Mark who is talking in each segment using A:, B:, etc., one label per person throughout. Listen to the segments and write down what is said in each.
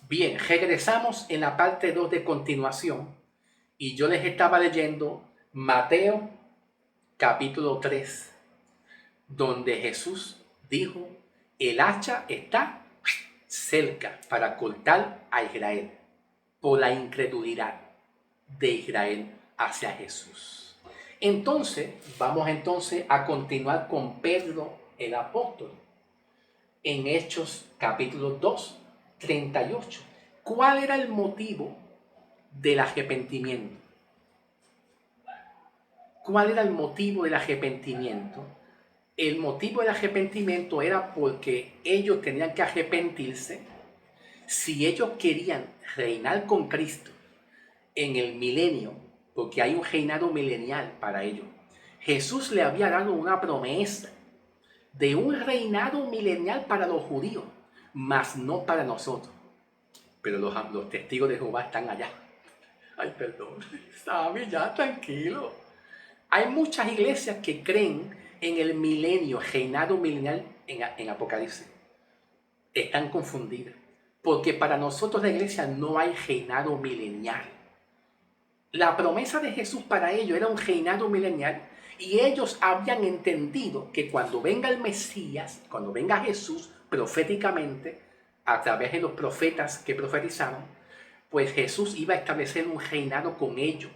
A: Bien, regresamos en la parte 2 de continuación y yo les estaba leyendo Mateo capítulo 3, donde Jesús dijo, el hacha está cerca para cortar a Israel por la incredulidad de Israel hacia Jesús. Entonces, vamos entonces a continuar con Pedro el apóstol en Hechos capítulo 2, 38. ¿Cuál era el motivo del arrepentimiento? ¿Cuál era el motivo del arrepentimiento? El motivo del arrepentimiento era porque ellos tenían que arrepentirse si ellos querían reinar con Cristo en el milenio, porque hay un reinado milenial para ellos. Jesús le había dado una promesa de un reinado milenial para los judíos, mas no para nosotros. Pero los testigos de Jehová están allá. Ay, perdón, Sammy, ya tranquilo. Hay muchas iglesias que creen en el milenio, reinado milenial en Apocalipsis. Están confundidas, porque para nosotros la iglesia no hay reinado milenial. La promesa de Jesús para ellos era un reinado milenial y ellos habían entendido que cuando venga el Mesías, cuando venga Jesús proféticamente, a través de los profetas que profetizaron, pues Jesús iba a establecer un reinado con ellos.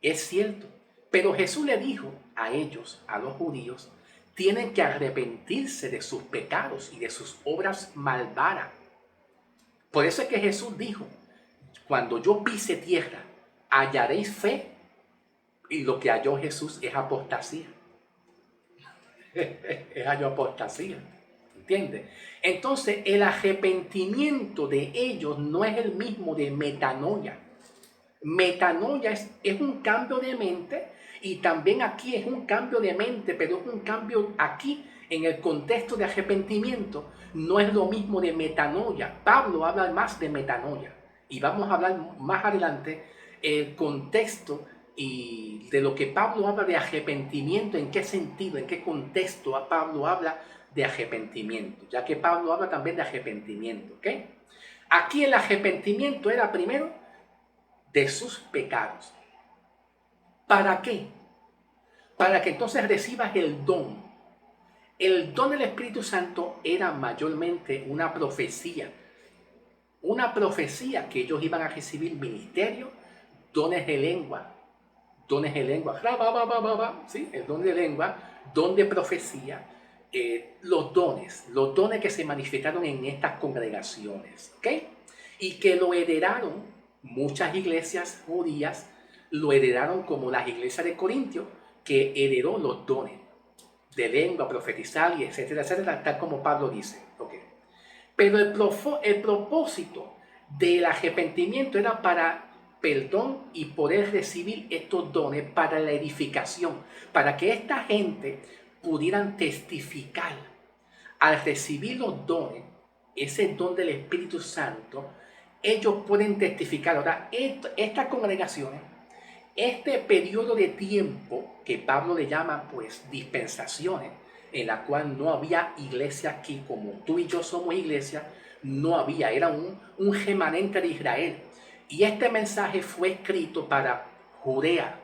A: Es cierto, pero Jesús le dijo a ellos, a los judíos, tienen que arrepentirse de sus pecados y de sus obras malvadas. Por eso es que Jesús dijo, cuando yo pise tierra, hallaréis fe, y lo que halló Jesús es apostasía. Es halló apostasía. ¿Entiendes? Entonces, el arrepentimiento de ellos no es el mismo de metanoia. Metanoia es un cambio de mente y también aquí es un cambio de mente, pero es un cambio aquí en el contexto de arrepentimiento. No es lo mismo de metanoia. Pablo habla más de metanoia y vamos a hablar más adelante el contexto y de lo que Pablo habla de arrepentimiento, en qué sentido, en qué contexto a Pablo habla de arrepentimiento, ya que Pablo habla también de arrepentimiento, ¿ok? Aquí el arrepentimiento era primero de sus pecados. ¿Para qué? Para que entonces recibas el don. El don del Espíritu Santo era mayormente una profecía que ellos iban a recibir ministerio, dones de lengua, ¿sí? El don de lengua, don de profecía, los dones que se manifestaron en estas congregaciones, ¿ok? Y que lo heredaron muchas iglesias judías, lo heredaron como las iglesias de Corintio, que heredó los dones de lengua, profetizar y etcétera, etcétera, tal como Pablo dice, ¿ok? Pero el propósito del arrepentimiento era para perdón y poder recibir estos dones para la edificación, para que esta gente pudieran testificar al recibir los dones, ese don del Espíritu Santo, ellos pueden testificar. Ahora, estas congregaciones, este periodo de tiempo que Pablo le llama pues dispensaciones, en la cual no había iglesia aquí, como tú y yo somos iglesia, no había, era un remanente de Israel. Y este mensaje fue escrito para Judea,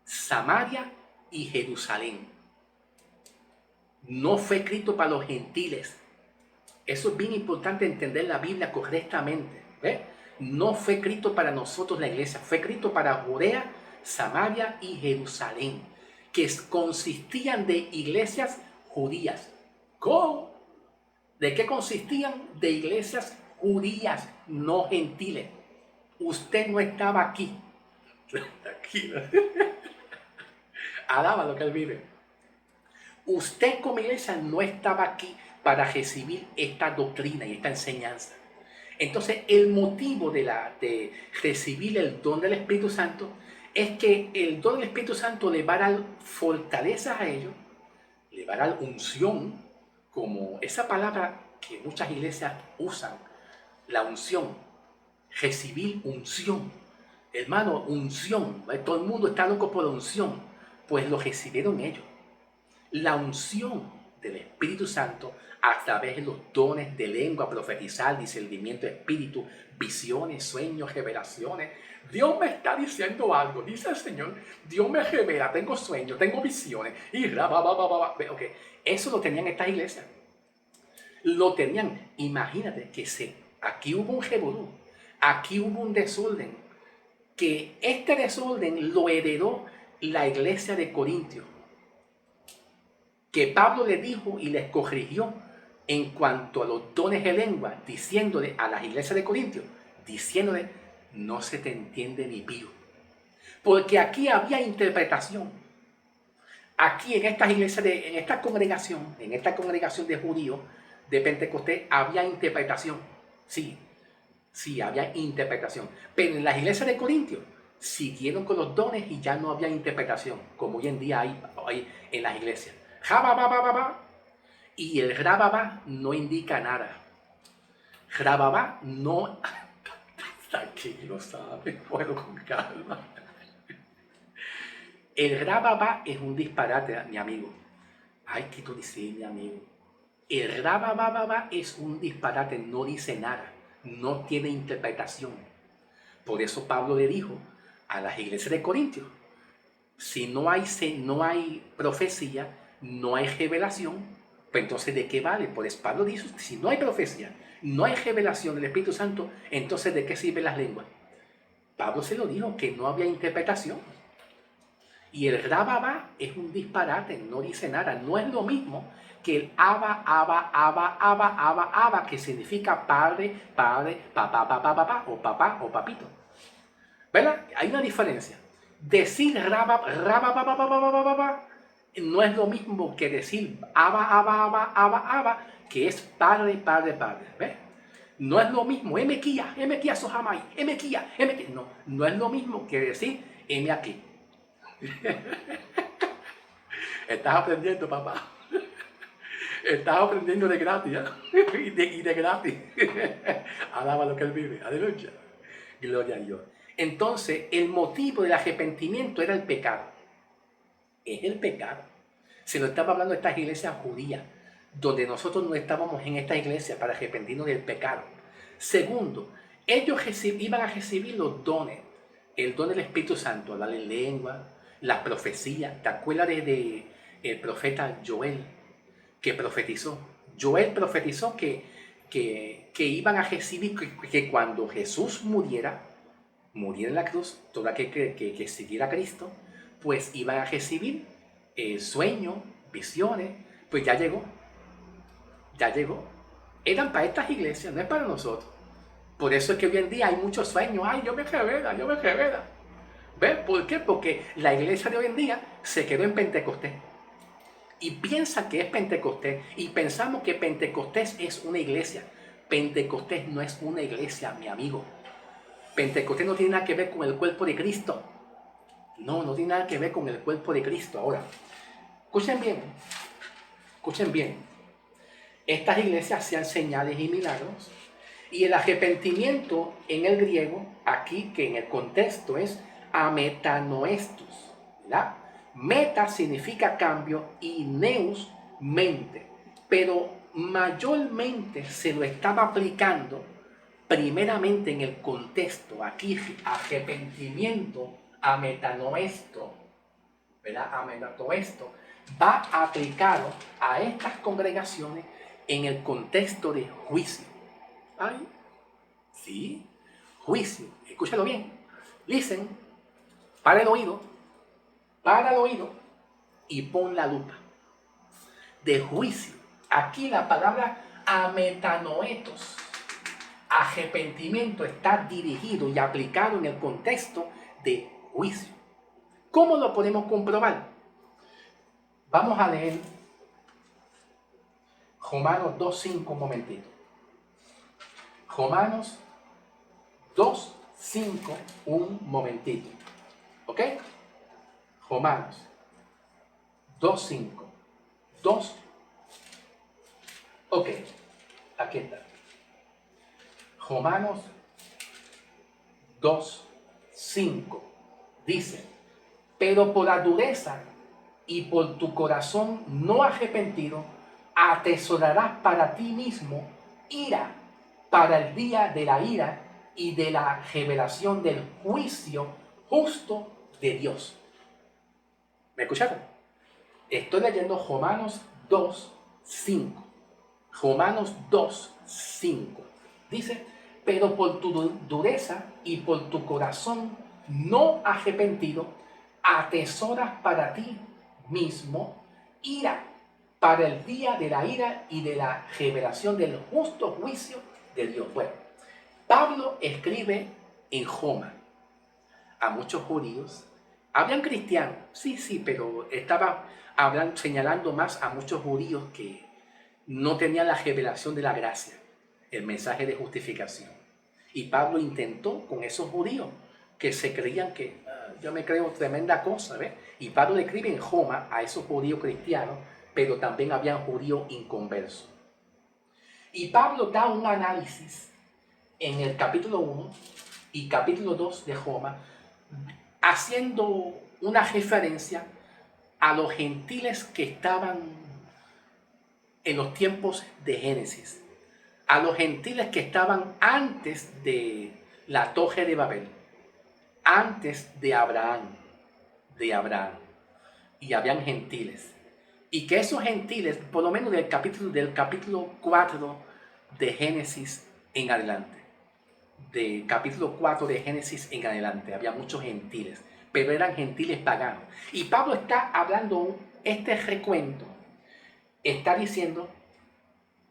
A: Samaria y Jerusalén. No fue escrito para los gentiles. Eso es bien importante entender la Biblia correctamente. ¿Ve? No fue escrito para nosotros la iglesia, fue escrito para Judea, Samaria y Jerusalén, que consistían de iglesias judías. ¿Cómo? ¿De qué consistían? De iglesias judías, no gentiles. Usted no estaba aquí. Tranquilo. Alaba lo que él vive. Usted como iglesia no estaba aquí para recibir esta doctrina y esta enseñanza. Entonces, el motivo de recibir el don del Espíritu Santo es que el don del Espíritu Santo le va a dar fortaleza a ellos, le va a dar unción, como esa palabra que muchas iglesias usan, la unción, recibir unción. Hermano, unción, todo el mundo está loco por unción, pues lo recibieron ellos. La unción del Espíritu Santo a través de los dones de lengua, profetizar, discernimiento de espíritu, visiones, sueños, revelaciones. Dios me está diciendo algo, dice el Señor. Dios me revela, tengo sueños, tengo visiones. Y okay. Eso lo tenían estas iglesias. Lo tenían. Imagínate que aquí hubo un revolú, aquí hubo un desorden, que este desorden lo heredó la iglesia de Corintios, que Pablo le dijo y les corrigió en cuanto a los dones de lengua, diciéndole a las iglesias de Corintios, diciéndole, no se te entiende ni pío. Porque aquí había interpretación. Aquí en estas iglesias, en esta congregación de judíos, de Pentecostés, había interpretación. Sí, había interpretación. Pero en las iglesias de Corintios siguieron con los dones y ya no había interpretación, como hoy en día hay en las iglesias. Y el rababá no indica nada. Rababá no... Tranquilo, ¿sabes? Puedo con calma. El rababá es un disparate, mi amigo. Ay, ¿qué tú dices, mi amigo? El rababá es un disparate, no dice nada, no tiene interpretación. Por eso Pablo le dijo a las iglesias de Corintios, si no hay profecía, no hay revelación, pues entonces ¿de qué vale? Pues Pablo dice, si no hay profecía, no hay revelación del Espíritu Santo, entonces ¿de qué sirven las lenguas? Pablo se lo dijo, que no había interpretación. Y el rababá es un disparate, no dice nada, no es lo mismo que el aba, que significa padre, papá o papito. ¿Verdad? Hay una diferencia. Decir rababá no es lo mismo que decir aba, que es padre. ¿Ves? No es lo mismo, emequía sojamai, emequía. No es lo mismo que decir eme aquí. Estás aprendiendo, papá. Estás aprendiendo de gratis, ¿eh? y de gratis. Alaba lo que él vive. Aleluya. Gloria a Dios. Entonces, el motivo del arrepentimiento era el pecado. Es el pecado. Se lo estaba hablando de estas iglesias judías, donde nosotros no estábamos en esta iglesia para arrepentirnos del pecado. Segundo, ellos iban a recibir los dones, el don del Espíritu Santo, hablar en lengua, la profecía. ¿Te acuerdas de el profeta Joel que profetizó? Joel profetizó que iban a recibir, que cuando Jesús muriera en la cruz, toda que siguiera a Cristo, pues iban a recibir sueños, visiones. Pues ya llegó. Eran para estas iglesias, no es para nosotros. Por eso es que hoy en día hay muchos sueños. Ay, yo me revela. ¿Ves? ¿Por qué? Porque la iglesia de hoy en día se quedó en Pentecostés. Y piensa que es Pentecostés. Y pensamos que Pentecostés es una iglesia. Pentecostés no es una iglesia, mi amigo. Pentecostés no tiene nada que ver con el cuerpo de Cristo. No tiene nada que ver con el cuerpo de Cristo. Ahora, escuchen bien. Estas iglesias hacían señales y milagros. Y el arrepentimiento en el griego, aquí que en el contexto es ametanoestos, ¿verdad? Meta significa cambio y neus, mente. Pero mayormente se lo estaba aplicando primeramente en el contexto, aquí arrepentimiento, ametanoesto, ¿verdad? Ametanoesto va aplicado a estas congregaciones en el contexto de juicio. Ay, sí, juicio. Escúchalo bien. Listen, para el oído y pon la lupa. De juicio. Aquí la palabra ametanoetos, arrepentimiento, está dirigido y aplicado en el contexto de juicio. ¿Cómo lo podemos comprobar? Vamos a leer Romanos 2:5 un momentito. Romanos 2:5 un momentito. ¿Ok? Romanos 2:5. 2. Ok, aquí está. Romanos 2:5 dice, pero por la dureza y por tu corazón no arrepentido, atesorarás para ti mismo ira para el día de la ira y de la revelación del juicio justo de Dios. ¿Me escucharon? Estoy leyendo Romanos 2:5. Romanos 2:5. Dice, pero por tu dureza y por tu corazón no arrepentido, atesoras para ti mismo ira para el día de la ira y de la revelación del justo juicio de Dios. Bueno, Pablo escribe en Roma a muchos judíos. Habían cristianos, sí, pero estaba señalando más a muchos judíos que no tenían la revelación de la gracia, el mensaje de justificación. Y Pablo intentó con esos judíos que se creían que yo me creo tremenda cosa, ¿ves? Y Pablo le escribe en Roma a esos judíos cristianos, pero también habían judíos inconversos. Y Pablo da un análisis en el capítulo 1 y capítulo 2 de Roma, haciendo una referencia a los gentiles que estaban en los tiempos de Génesis, a los gentiles que estaban antes de la Torre de Babel, antes de Abraham, y habían gentiles. Y que esos gentiles, por lo menos del capítulo 4 de Génesis en adelante, del capítulo 4 de Génesis en adelante, había muchos gentiles, pero eran gentiles paganos. Y Pablo está hablando, este recuento, está diciendo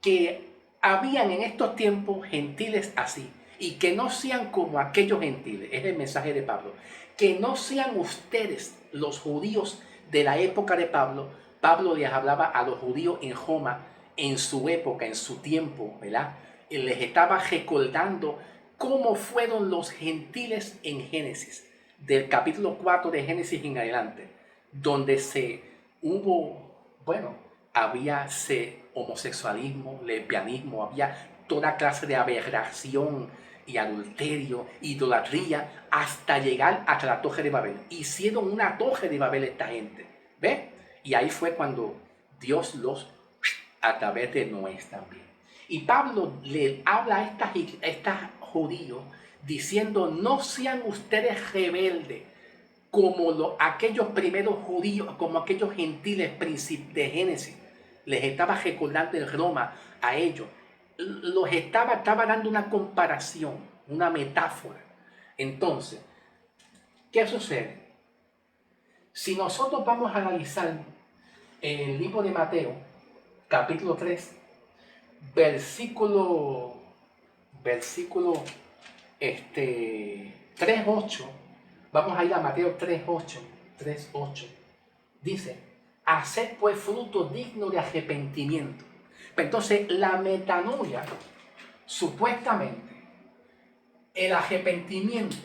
A: que habían en estos tiempos gentiles así, y que no sean como aquellos gentiles, es el mensaje de Pablo, que no sean ustedes los judíos de la época de Pablo. Pablo les hablaba a los judíos en Roma, en su época, en su tiempo, ¿verdad? Y les estaba recordando cómo fueron los gentiles en Génesis, del capítulo 4 de Génesis en adelante, donde había homosexualismo, lesbianismo, había toda clase de aberración y adulterio, idolatría, hasta llegar a la Torre de Babel. Hicieron una Torre de Babel esta gente, ¿ve? Y ahí fue cuando Dios los, a través de Noé también. Y Pablo le habla a estos judíos diciendo, no sean ustedes rebeldes como aquellos primeros judíos, como aquellos gentiles de Génesis. Les estaba recordando en Roma a ellos. Estaba dando una comparación, una metáfora. Entonces, ¿qué sucede? Si nosotros vamos a analizar el libro de Mateo, capítulo 3, versículo 3:8, vamos a ir a Mateo 3:8, dice, haced pues fruto digno de arrepentimiento. Entonces, la metanoia, supuestamente, el arrepentimiento,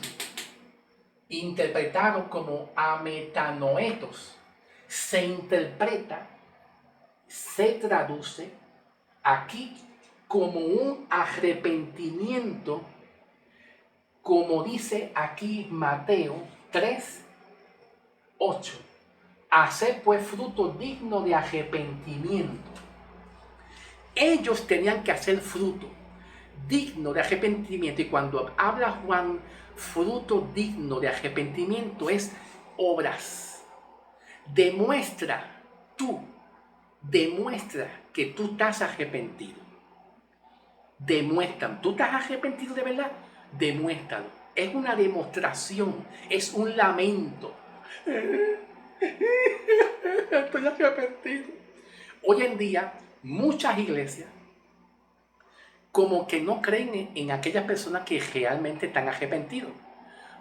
A: interpretado como ametanoetos, se interpreta, se traduce aquí como un arrepentimiento, como dice aquí Mateo 3:8. Hacer pues fruto digno de arrepentimiento. Ellos tenían que hacer fruto digno de arrepentimiento. Y cuando habla Juan, fruto digno de arrepentimiento es obras. Demuestra que tú estás arrepentido. ¿Tú estás arrepentido de verdad? Demuéstralo. Es una demostración, es un lamento. Estoy arrepentido. Hoy en día, muchas iglesias como que no creen en aquellas personas que realmente están arrepentidos.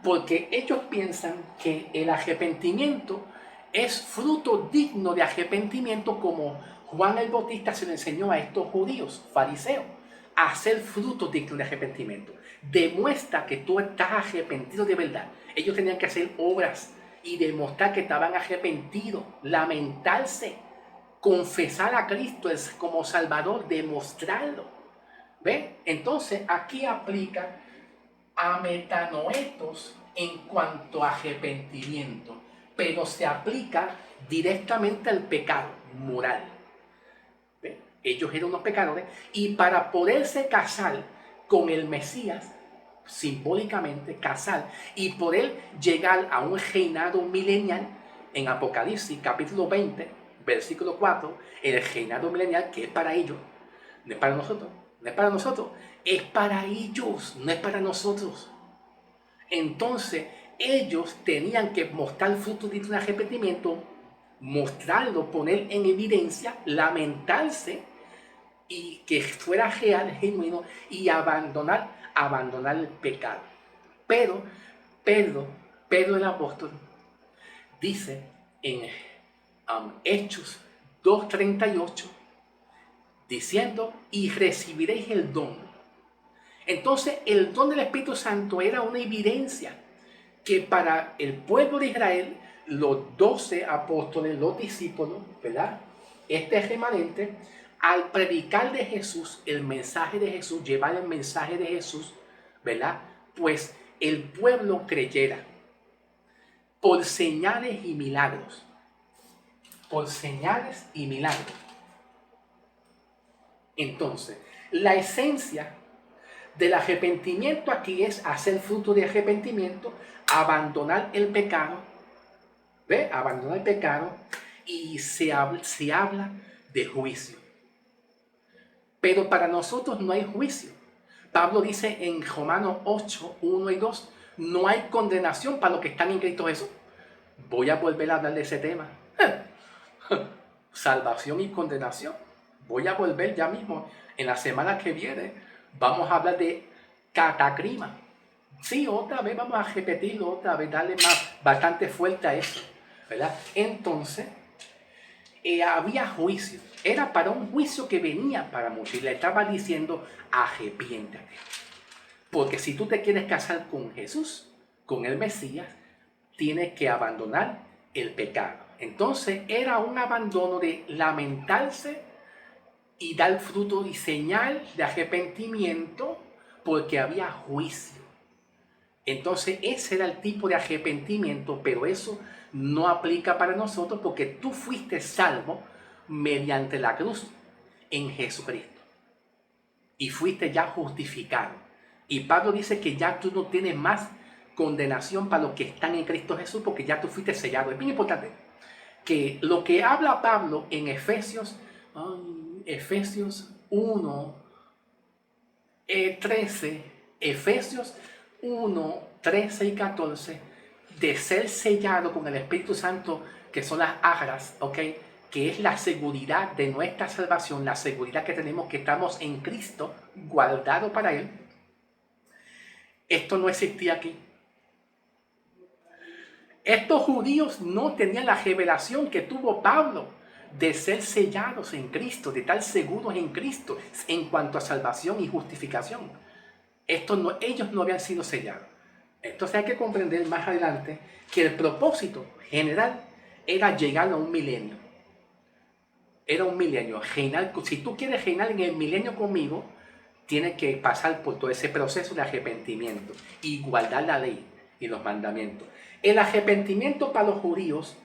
A: Porque ellos piensan que el arrepentimiento es fruto digno de arrepentimiento, como Juan el Bautista se le enseñó a estos judíos, fariseos, a hacer fruto digno de arrepentimiento. Demuestra que tú estás arrepentido de verdad. Ellos tenían que hacer obras y demostrar que estaban arrepentidos, lamentarse, confesar a Cristo como Salvador, demostrarlo. ¿Ve? Entonces aquí aplica a metanoetos en cuanto a arrepentimiento, pero se aplica directamente al pecado moral. ¿Ve? ellos eran unos pecadores, y para poderse casar con el Mesías, simbólicamente casar, y poder llegar a un reinado milenial, en Apocalipsis capítulo 20, versículo 4, el reinado milenial que es para ellos, no es para nosotros, no es para nosotros, es para ellos, no es para nosotros. Entonces, ellos tenían que mostrar fruto de un arrepentimiento, mostrarlo, poner en evidencia, lamentarse y que fuera real, genuino y abandonar el pecado. Pero Pedro el apóstol dice en Hechos 2:38, diciendo, y recibiréis el don. Entonces el don del Espíritu Santo era una evidencia que para el pueblo de Israel, los 12 apóstoles, los discípulos, ¿verdad? Este remanente, al predicar de Jesús, el mensaje de Jesús, llevar el mensaje de Jesús, ¿verdad? Pues el pueblo creyera por señales y milagros. Por señales y milagros. Entonces, la esencia del arrepentimiento aquí es hacer fruto de arrepentimiento, abandonar el pecado, ¿ve? Abandonar el pecado, y se habla de juicio. Pero para nosotros no hay juicio. Pablo dice en Romanos 8, 1 y 2, no hay condenación para los que están en Cristo Jesús. Voy a volver a hablar de ese tema. Salvación y condenación. Voy a volver ya mismo. En la semana que viene vamos a hablar de cataclisma. Sí, otra vez vamos a repetirlo, otra vez, darle bastante fuerte a eso, ¿verdad? Entonces, había juicio. Era para un juicio que venía para muchos. Y le estaba diciendo, arrepiéntate. Porque si tú te quieres casar con Jesús, con el Mesías, tienes que abandonar el pecado. Entonces era un abandono de lamentarse y dar fruto y señal de arrepentimiento porque había juicio. Entonces ese era el tipo de arrepentimiento, pero eso no aplica para nosotros porque tú fuiste salvo mediante la cruz en Jesucristo y fuiste ya justificado. Y Pablo dice que ya tú no tienes más condenación para los que están en Cristo Jesús porque ya tú fuiste sellado. Es bien importante que lo que habla Pablo en Efesios 1, 13, Efesios 1, 13 y 14, de ser sellado con el Espíritu Santo, que son las arras, ¿ok? Que es la seguridad de nuestra salvación, la seguridad que tenemos que estamos en Cristo, guardado para Él. Esto no existía aquí. Estos judíos no tenían la revelación que tuvo Pablo de ser sellados en Cristo, de estar seguros en Cristo en cuanto a salvación y justificación. Ellos no habían sido sellados. Entonces hay que comprender más adelante que el propósito general era llegar a un milenio. Era un milenio. Si tú quieres reinar en el milenio conmigo, tienes que pasar por todo ese proceso de arrepentimiento y guardar la ley y los mandamientos. El arrepentimiento para los judíos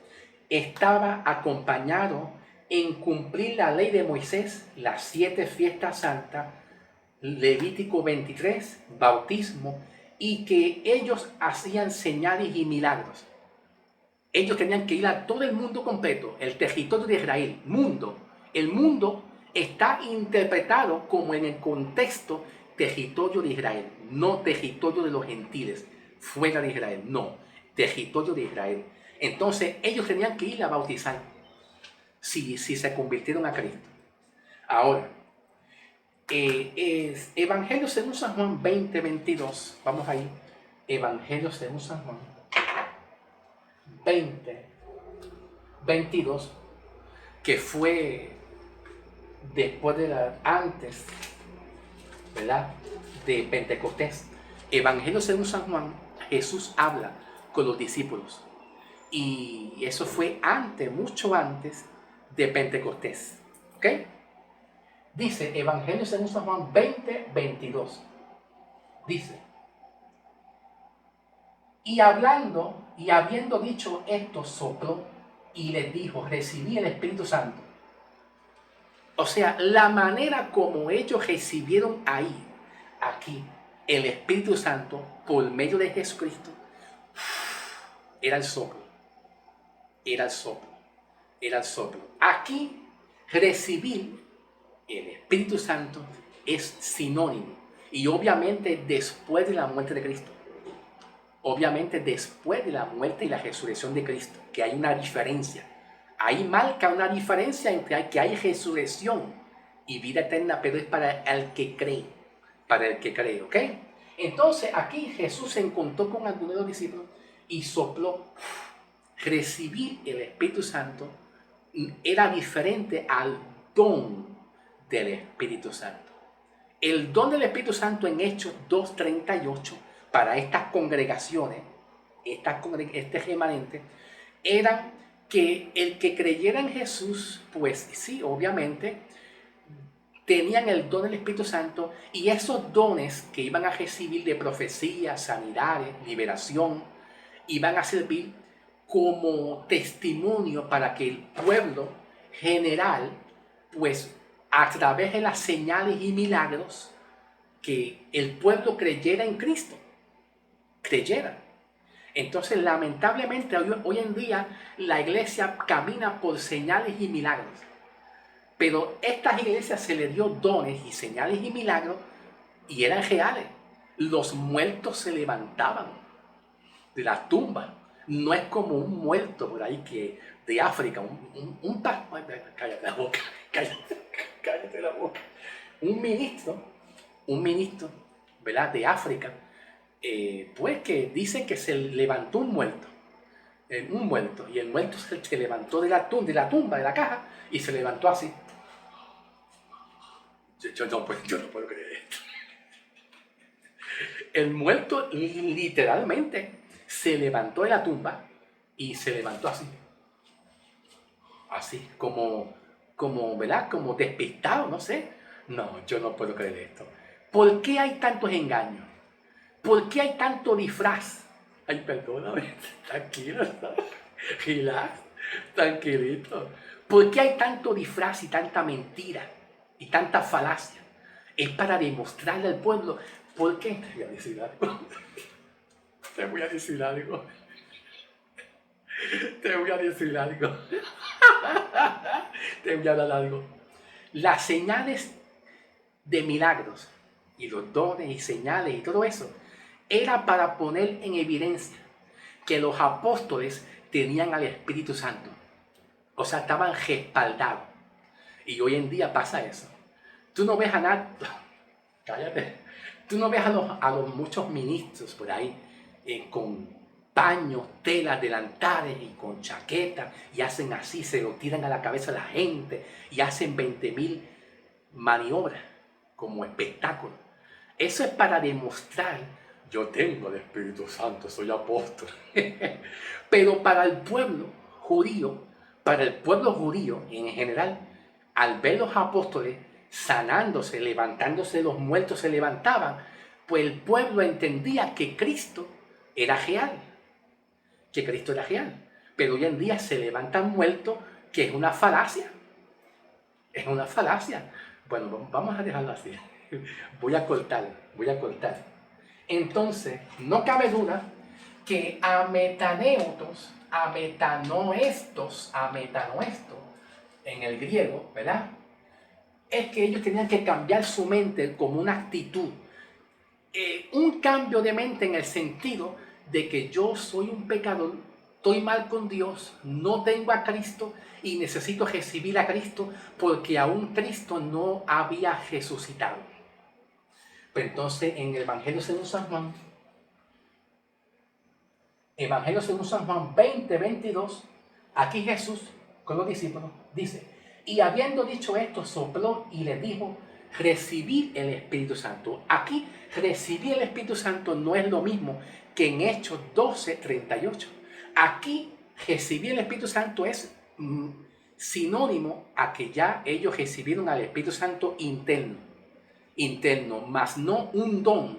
A: estaba acompañado en cumplir la ley de Moisés, las 7 fiestas santas, Levítico 23, bautismo, y que ellos hacían señales y milagros. Ellos tenían que ir a todo el mundo completo, el territorio de Israel, mundo. El mundo está interpretado como en el contexto territorio de Israel, no territorio de los gentiles, fuera de Israel, no, territorio de Israel. Entonces ellos tenían que ir a bautizar si se convirtieron a Cristo. Ahora, Evangelio según San Juan 20, 22, vamos ahí, Evangelio según San Juan 20, 22, que fue después antes, ¿verdad?, de Pentecostés. Evangelio según San Juan, Jesús habla con los discípulos y eso fue antes, mucho antes de Pentecostés, ¿ok? Dice Evangelio según San Juan 20, 22, dice: y hablando y habiendo dicho esto, sopló y les dijo: recibí el Espíritu Santo. O sea, la manera como ellos recibieron aquí, el Espíritu Santo por medio de Jesucristo, era el soplo, era el soplo, era el soplo. Aquí, recibir el Espíritu Santo es sinónimo. Y obviamente después de la muerte de Cristo. Obviamente después de la muerte y la resurrección de Cristo, que hay una diferencia. Ahí marca una diferencia entre que hay resurrección y vida eterna, pero es para el que cree. Para el que cree, ¿ok? Entonces aquí Jesús se encontró con algunos de los discípulos y sopló. Recibir el Espíritu Santo era diferente al don del Espíritu Santo. El don del Espíritu Santo en Hechos 2:38 para estas congregaciones, este remanente, eran que el que creyera en Jesús, pues sí, obviamente, tenían el don del Espíritu Santo y esos dones que iban a recibir de profecía, sanidades, liberación, iban a servir como testimonio para que el pueblo general, pues a través de las señales y milagros, que el pueblo creyera en Cristo, creyera. Entonces, lamentablemente, hoy en día la iglesia camina por señales y milagros. Pero a estas iglesias se le dio dones y señales y milagros y eran reales. Los muertos se levantaban de las tumbas. No es como un muerto por ahí que de África, cállate la boca, cállate la boca. Un ministro, ¿verdad? De África, pues que dice que se levantó un muerto, y el muerto se levantó de la tumba, de la caja, y se levantó así. Yo no puedo creer esto. El muerto literalmente se levantó de la tumba y se levantó así. Así, ¿verdad? Como despistado, no sé. No, yo no puedo creer esto. ¿Por qué hay tantos engaños? ¿Por qué hay tanto disfraz? Ay, perdóname, tranquilo, relax, tranquilito. ¿Por qué hay tanto disfraz y tanta mentira y tanta falacia? Es para demostrarle al pueblo. ¿Por qué? Te voy a decir algo. Te voy a decir algo. Te voy a decir algo. Te voy a dar algo. Las señales de milagros y los dones y señales y todo eso era para poner en evidencia que los apóstoles tenían al Espíritu Santo. O sea, estaban respaldados. Y hoy en día pasa eso. Tú no ves a nadie, cállate, tú no ves a los muchos ministros por ahí con paños, telas, delantales y con chaquetas y hacen así, se lo tiran a la cabeza a la gente y hacen 20.000 maniobras como espectáculo. Eso es para demostrar, yo tengo el Espíritu Santo, soy apóstol. Pero para el pueblo judío en general, al ver los apóstoles sanándose, levantándose, los muertos se levantaban, pues el pueblo entendía que Cristo era real, Pero hoy en día se levantan muertos, que es una falacia. Es una falacia. Bueno, vamos a dejarlo así. Voy a cortar. Entonces, no cabe duda que a metanoestos, en el griego, ¿verdad? Es que ellos tenían que cambiar su mente como una actitud. Un cambio de mente en el sentido de que yo soy un pecador, estoy mal con Dios, no tengo a Cristo y necesito recibir a Cristo porque aún Cristo no había resucitado. Pero entonces en el Evangelio según San Juan, 20:22, aquí Jesús con los discípulos dice, y habiendo dicho esto, sopló y les dijo, recibid el Espíritu Santo. Aquí recibir el Espíritu Santo no es lo mismo que en Hechos 12:38. Aquí recibir el Espíritu Santo es sinónimo a que ya ellos recibieron al Espíritu Santo interno, más no un don,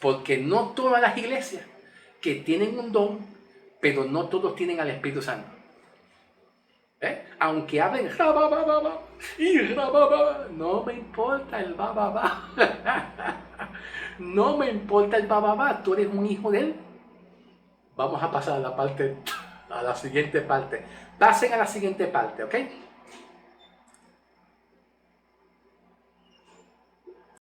A: porque no todas las iglesias que tienen un don, pero no todos tienen al Espíritu Santo. Aunque hablen rabababa y rabababa, no me importa el bababa. No me importa el bababa, tú eres un hijo de él. Vamos a pasar a la siguiente parte. Pasen a la siguiente parte, ¿ok?